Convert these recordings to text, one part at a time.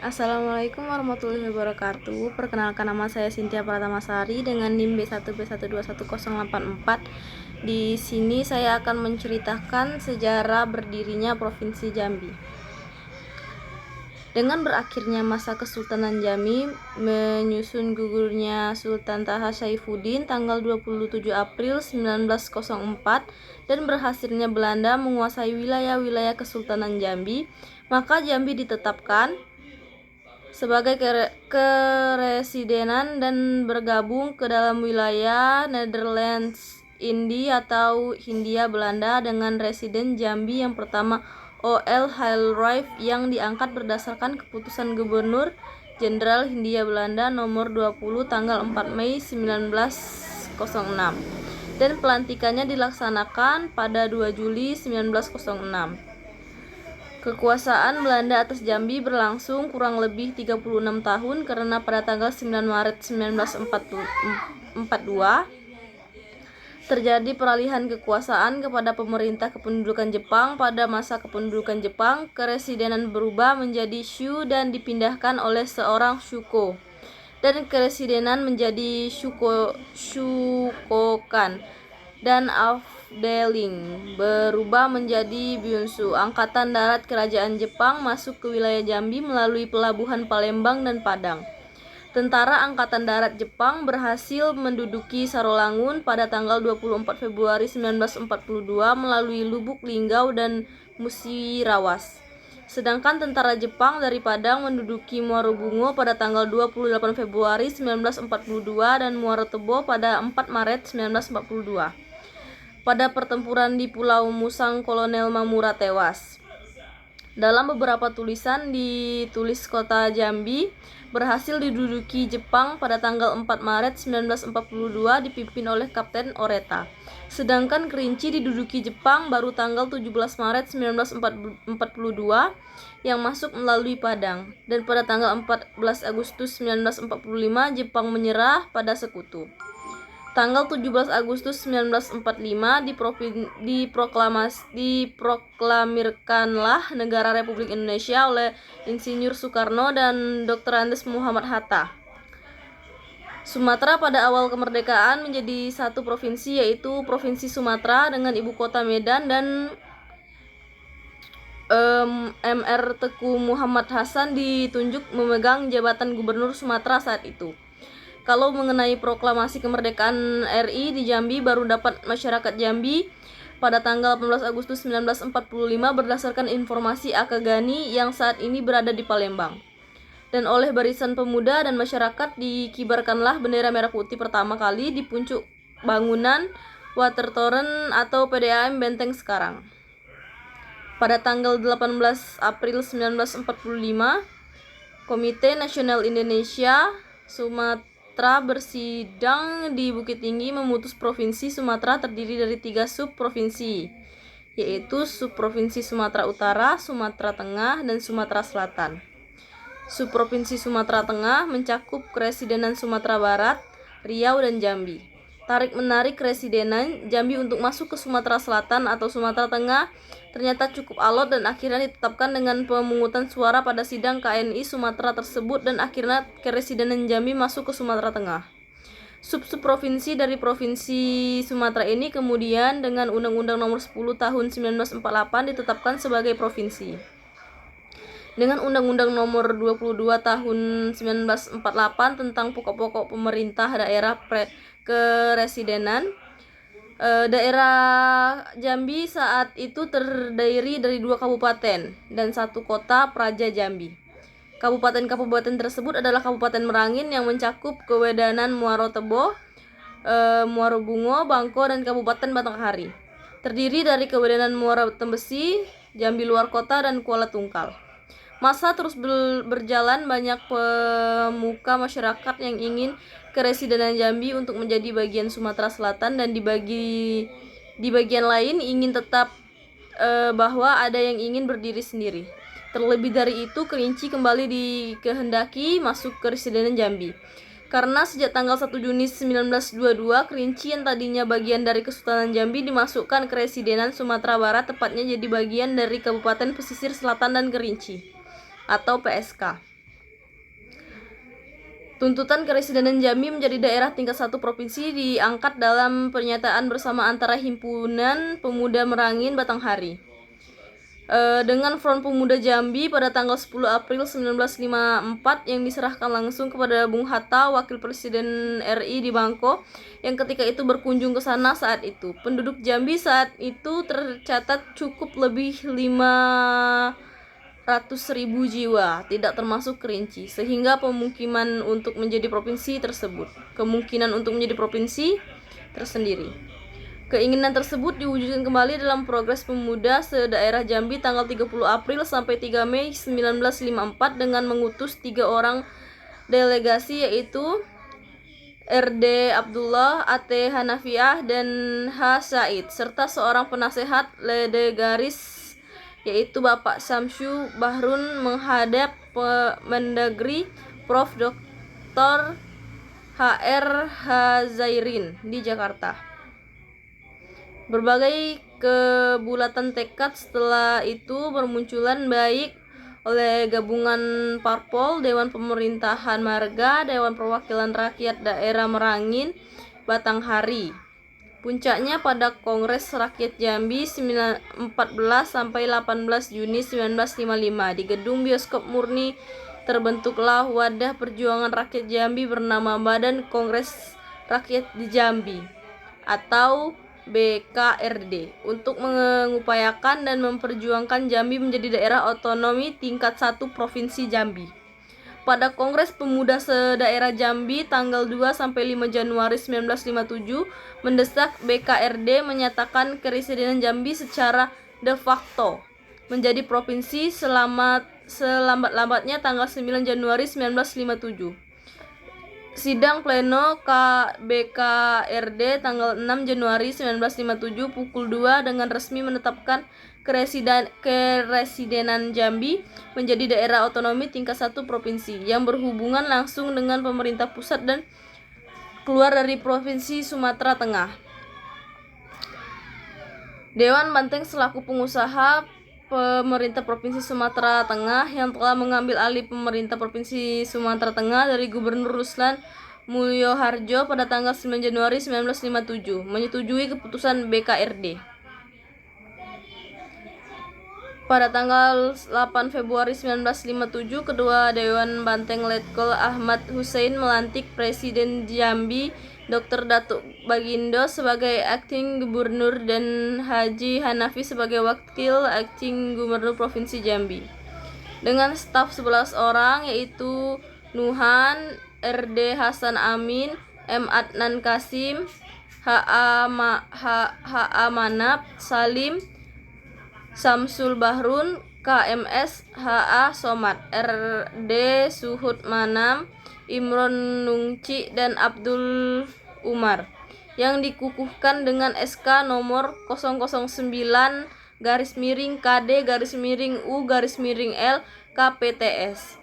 Assalamualaikum warahmatullahi wabarakatuh. Perkenalkan, nama saya Cynthia Pratamasari dengan NIM B1B1211084. Di sini saya akan menceritakan sejarah berdirinya Provinsi Jambi. Dengan berakhirnya masa Kesultanan Jambi menyusun gugurnya Sultan Taha Saifuddin tanggal 27 April 1904 dan berhasilnya Belanda menguasai wilayah-wilayah Kesultanan Jambi, maka Jambi ditetapkan sebagai keresidenan dan bergabung ke dalam wilayah Netherlands India atau Hindia Belanda dengan residen Jambi yang pertama O.L. Halrive yang diangkat berdasarkan keputusan Gubernur Jenderal Hindia Belanda nomor 20 tanggal 4 Mei 1906 dan pelantikannya dilaksanakan pada 2 Juli 1906. Kekuasaan Belanda atas Jambi berlangsung kurang lebih 36 tahun karena pada tanggal 9 Maret 1942 terjadi peralihan kekuasaan kepada pemerintah kependudukan Jepang. Pada masa kependudukan Jepang, keresidenan berubah menjadi Shu dan dipindahkan oleh seorang Shuko, dan keresidenan menjadi Shukokan, dan Afdeling berubah menjadi Byunshu. Angkatan Darat Kerajaan Jepang masuk ke wilayah Jambi melalui pelabuhan Palembang dan Padang. Tentara Angkatan Darat Jepang berhasil menduduki Sarolangun pada tanggal 24 Februari 1942 melalui Lubuk Linggau dan Musirawas. Sedangkan tentara Jepang dari Padang menduduki Muaro Bungo pada tanggal 28 Februari 1942 dan Muaro Tebo pada 4 Maret 1942. Pada pertempuran di Pulau Musang, Kolonel Mamura tewas. Dalam beberapa tulisan ditulis kota Jambi berhasil diduduki Jepang pada tanggal 4 Maret 1942 dipimpin oleh Kapten Oreta. Sedangkan Kerinci diduduki Jepang baru tanggal 17 Maret 1942 yang masuk melalui Padang. Dan pada tanggal 14 Agustus 1945 Jepang menyerah pada Sekutu. Tanggal 17 Agustus 1945 diproklamirkanlah negara Republik Indonesia oleh Insinyur Soekarno dan Dr. Andes Muhammad Hatta. Sumatera pada awal kemerdekaan menjadi satu provinsi, yaitu Provinsi Sumatera dengan ibu kota Medan, dan Mr. Teku Muhammad Hasan ditunjuk memegang jabatan Gubernur Sumatera saat itu. Kalau mengenai proklamasi kemerdekaan RI di Jambi, baru dapat masyarakat Jambi pada tanggal 18 Agustus 1945 berdasarkan informasi Akagani yang saat ini berada di Palembang. Dan oleh barisan pemuda dan masyarakat dikibarkanlah bendera merah putih pertama kali di puncak bangunan Watertoren atau PDAM Benteng sekarang. Pada tanggal 18 April 1945, Komite Nasional Indonesia Sumatera bersidang di Bukit Tinggi memutus Provinsi Sumatera terdiri dari 3 subprovinsi, yaitu Subprovinsi Sumatera Utara, Sumatera Tengah, dan Sumatera Selatan. Subprovinsi Sumatera Tengah mencakup Keresidenan Sumatera Barat, Riau, dan Jambi. Tarik-menarik Keresidenan Jambi untuk masuk ke Sumatera Selatan atau Sumatera Tengah ternyata cukup alot dan akhirnya ditetapkan dengan pemungutan suara pada sidang KNI Sumatera tersebut, dan akhirnya Keresidenan Jambi masuk ke Sumatera Tengah. Sub-provinsi dari Provinsi Sumatera ini kemudian dengan Undang-Undang Nomor 10 Tahun 1948 ditetapkan sebagai provinsi. Dengan Undang-Undang Nomor 22 Tahun 1948 tentang pokok-pokok pemerintah daerah keresidenan, daerah Jambi saat itu terdiri dari 2 kabupaten dan 1 kota Praja Jambi. Kabupaten-kabupaten tersebut adalah Kabupaten Merangin yang mencakup Kewedanan Muaro Tebo, Muaro Bungo, Bangko, dan Kabupaten Batanghari. Terdiri dari Kewedanan Muaro Tembesi, Jambi Luar Kota, dan Kuala Tungkal. Masa terus berjalan, banyak pemuka masyarakat yang ingin Keresidenan Jambi untuk menjadi bagian Sumatera Selatan, dan di bagian lain ingin tetap bahwa ada yang ingin berdiri sendiri. Terlebih dari itu, Kerinci kembali dikehendaki masuk Keresidenan Jambi. Karena sejak tanggal 1 Juni 1922, Kerinci yang tadinya bagian dari Kesultanan Jambi dimasukkan Keresidenan Sumatera Barat, tepatnya jadi bagian dari Kabupaten Pesisir Selatan dan Kerinci atau PSK. Tuntutan Keresidenan Jambi menjadi daerah tingkat 1 provinsi diangkat dalam pernyataan bersama antara Himpunan Pemuda Merangin Batanghari dengan Front Pemuda Jambi pada tanggal 10 April 1954 yang diserahkan langsung kepada Bung Hatta, Wakil Presiden RI di Bangko, yang ketika itu berkunjung ke sana saat itu. Penduduk Jambi saat itu tercatat cukup lebih 500.000 jiwa, tidak termasuk Kerinci, sehingga kemungkinan untuk menjadi provinsi tersendiri. Keinginan tersebut diwujudkan kembali dalam Progres Pemuda se-Daerah Jambi tanggal 30 April sampai 3 Mei 1954 dengan mengutus 3 orang delegasi, yaitu RD Abdullah, AT Hanafiah, dan H. Said, serta seorang penasehat Ledegaris, yaitu Bapak Samsyu Bahrun, menghadap Mendagri Prof. Dr. HR Hazairin di Jakarta. Berbagai kebulatan tekad setelah itu bermunculan, baik oleh gabungan parpol, Dewan Pemerintahan Marga, Dewan Perwakilan Rakyat Daerah Merangin Batanghari. Puncaknya pada Kongres Rakyat Jambi 14 sampai 18 Juni 1955 di Gedung Bioskop Murni terbentuklah Wadah Perjuangan Rakyat Jambi bernama Badan Kongres Rakyat di Jambi atau BKRD untuk mengupayakan dan memperjuangkan Jambi menjadi daerah otonomi tingkat 1 Provinsi Jambi. Pada Kongres Pemuda se-Daerah Jambi tanggal 2 sampai 5 Januari 1957 mendesak BKRD menyatakan Keresidenan Jambi secara de facto menjadi provinsi selambat-lambatnya tanggal 9 Januari 1957. Sidang pleno BKRD tanggal 6 Januari 1957 pukul 2 dengan resmi menetapkan Keresidenan Jambi menjadi daerah otonomi tingkat 1 provinsi yang berhubungan langsung dengan pemerintah pusat dan keluar dari Provinsi Sumatera Tengah. Dewan Banteng selaku pengusaha pemerintah Provinsi Sumatera Tengah yang telah mengambil alih pemerintah Provinsi Sumatera Tengah dari Gubernur Ruslan Mulyoharjo pada tanggal 9 Januari 1957 menyetujui keputusan BKRD. Pada tanggal 8 Februari 1957, Ketua Dewan Banteng Letkol Ahmad Hussein melantik Presiden Jambi Dr. Datuk Bagindo sebagai Acting Gubernur dan Haji Hanafi sebagai Wakil Acting Gubernur Provinsi Jambi. Dengan staf 11 orang, yaitu Nuhan, RD Hasan Amin, M. Adnan Kasim, H.A. Manap, Salim, Samsul Bahrun, KMS, H.A. Somad, RD Suhud Manam, Imron Nungci, dan Abdul Umar, yang dikukuhkan dengan SK nomor 009-KD-U-L KPTS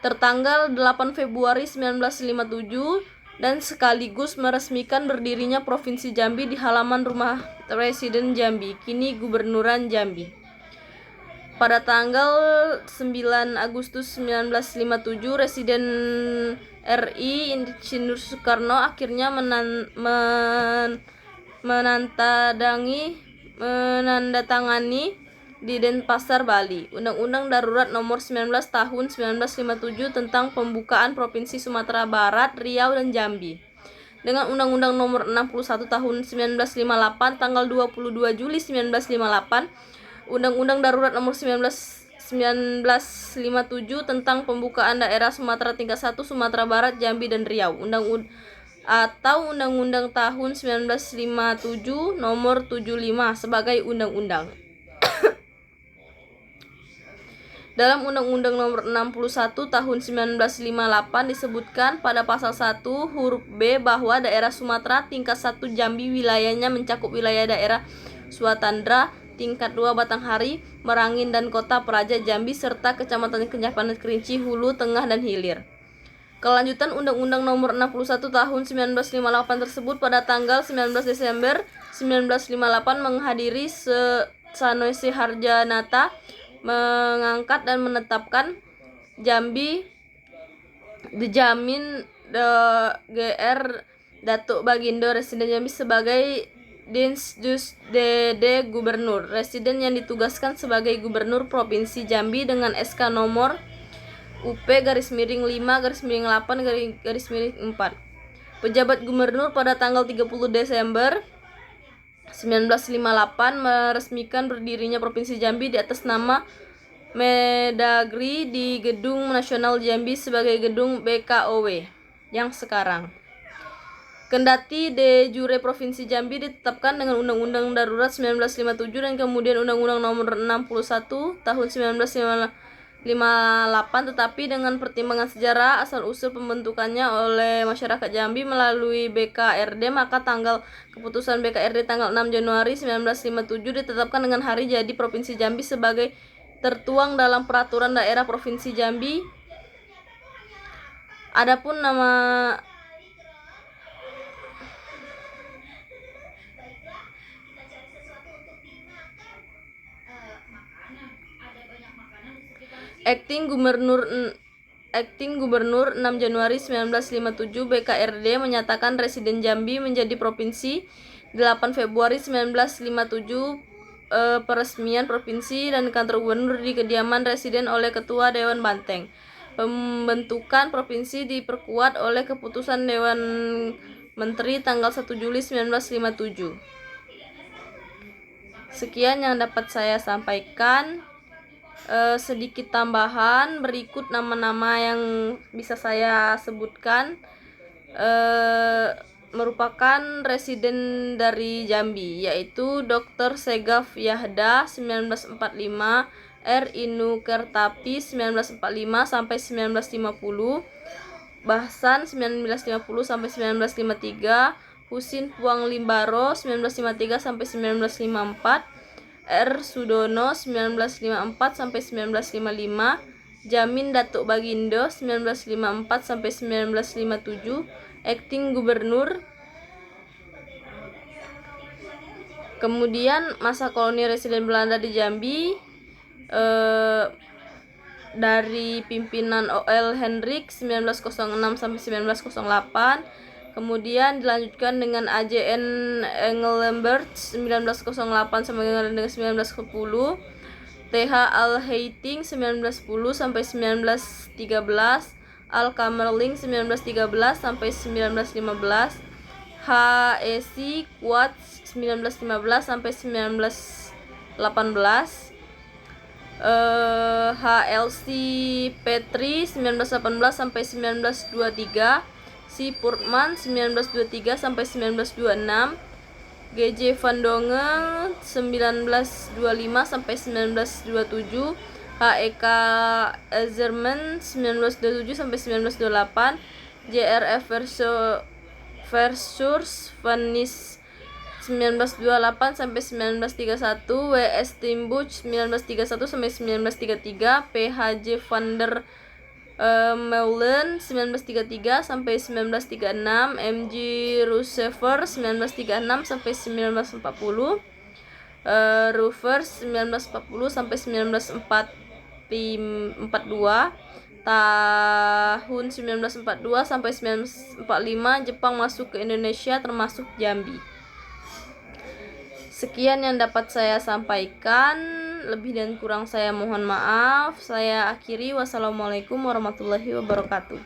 tertanggal 8 Februari 1957 dan sekaligus meresmikan berdirinya Provinsi Jambi di halaman rumah Presiden Jambi, kini Gubernuran Jambi. Pada tanggal 9 Agustus 1957, Residen RI Insinyur Soekarno akhirnya menandatangani di Denpasar, Bali, Undang-Undang Darurat Nomor 19 Tahun 1957 tentang pembukaan Provinsi Sumatera Barat, Riau, dan Jambi. Dengan Undang-Undang Nomor 61 Tahun 1958 tanggal 22 Juli 1958, Undang-Undang Darurat Nomor 1957 tentang pembukaan daerah Sumatera tingkat 1 Sumatera Barat, Jambi, dan Riau, Undang-Undang Tahun 1957 Nomor 75 sebagai undang-undang. Dalam Undang-Undang Nomor 61 Tahun 1958 disebutkan pada pasal 1 huruf B bahwa daerah Sumatera tingkat 1 Jambi wilayahnya mencakup wilayah daerah Suatandra tingkat 2 Batanghari, Merangin, dan Kota Praja Jambi serta kecamatan-kecamatan Kerinci, Hulu, Tengah, dan Hilir. Kelanjutan Undang-Undang Nomor 61 Tahun 1958 tersebut pada tanggal 19 Desember 1958 menghadiri Sanusi Harjanata mengangkat dan menetapkan Jambi dijamin GR Datuk Bagindo Residen Jambi sebagai Dinsdus DD Gubernur. Residen yang ditugaskan sebagai Gubernur Provinsi Jambi dengan SK nomor UP-5-8-4. Pejabat Gubernur pada tanggal 30 Desember 1958 meresmikan berdirinya Provinsi Jambi di atas nama Mendagri di Gedung Nasional Jambi sebagai Gedung BKOW yang sekarang. Kendati de jure Provinsi Jambi ditetapkan dengan Undang-Undang Darurat 1957 dan kemudian Undang-Undang Nomor 61 Tahun 1958, tetapi dengan pertimbangan sejarah asal-usul pembentukannya oleh masyarakat Jambi melalui BKRD, maka tanggal keputusan BKRD tanggal 6 Januari 1957 ditetapkan dengan hari jadi Provinsi Jambi sebagai tertuang dalam Peraturan Daerah Provinsi Jambi. Adapun nama Acting Gubernur 6 Januari 1957 BKRD menyatakan Residen Jambi menjadi provinsi. 8 Februari 1957 peresmian provinsi dan kantor gubernur di kediaman residen oleh Ketua Dewan Banteng. Pembentukan provinsi diperkuat oleh keputusan Dewan Menteri tanggal 1 Juli 1957. Sekian yang dapat saya sampaikan. Sedikit tambahan, berikut nama-nama yang bisa saya sebutkan merupakan residen dari Jambi, yaitu Dr. Segaf Yahda 1945, R. Inu Kertapi 1945 sampai 1950, Bahsan 1950 sampai 1953, Husin Puang Limbaro 1953 sampai 1954, R. Sudono 1954 sampai 1955, Jamin Datuk Bagindo 1954 sampai 1957, Acting Gubernur. Kemudian masa koloni residen Belanda di Jambi dari pimpinan O.L. Hendrik 1906 sampai 1908. Kemudian dilanjutkan dengan A.J.N. Engelbert 1908 sampai dengan 1910. T.H. Al-Heiting 1910 sampai 1913. Al-Kamerling 1913 sampai 1915. H.E.C. Kuat 1915 sampai 1918. H.L.C. Petri 1918 sampai 1923. Si Purtman 1923 sampai 1926. G.J. Van Dongen 1925 sampai 1927. H.E.K. Ezerman 1927 sampai 1928. J.R.F. Verschuurs Vanis 1928 sampai 1931. W.S. Timbuch 1931 sampai 1933. P.H.J. van der Meulen 1933 sampai 1936. M.G. Roussefer 1936 sampai 1940. Rouvers 1940 sampai 1942. Tahun 1942 sampai 1945 Jepang masuk ke Indonesia termasuk Jambi. Sekian yang dapat saya sampaikan, lebih dan kurang saya mohon maaf. Saya akhiri, wassalamualaikum warahmatullahi wabarakatuh.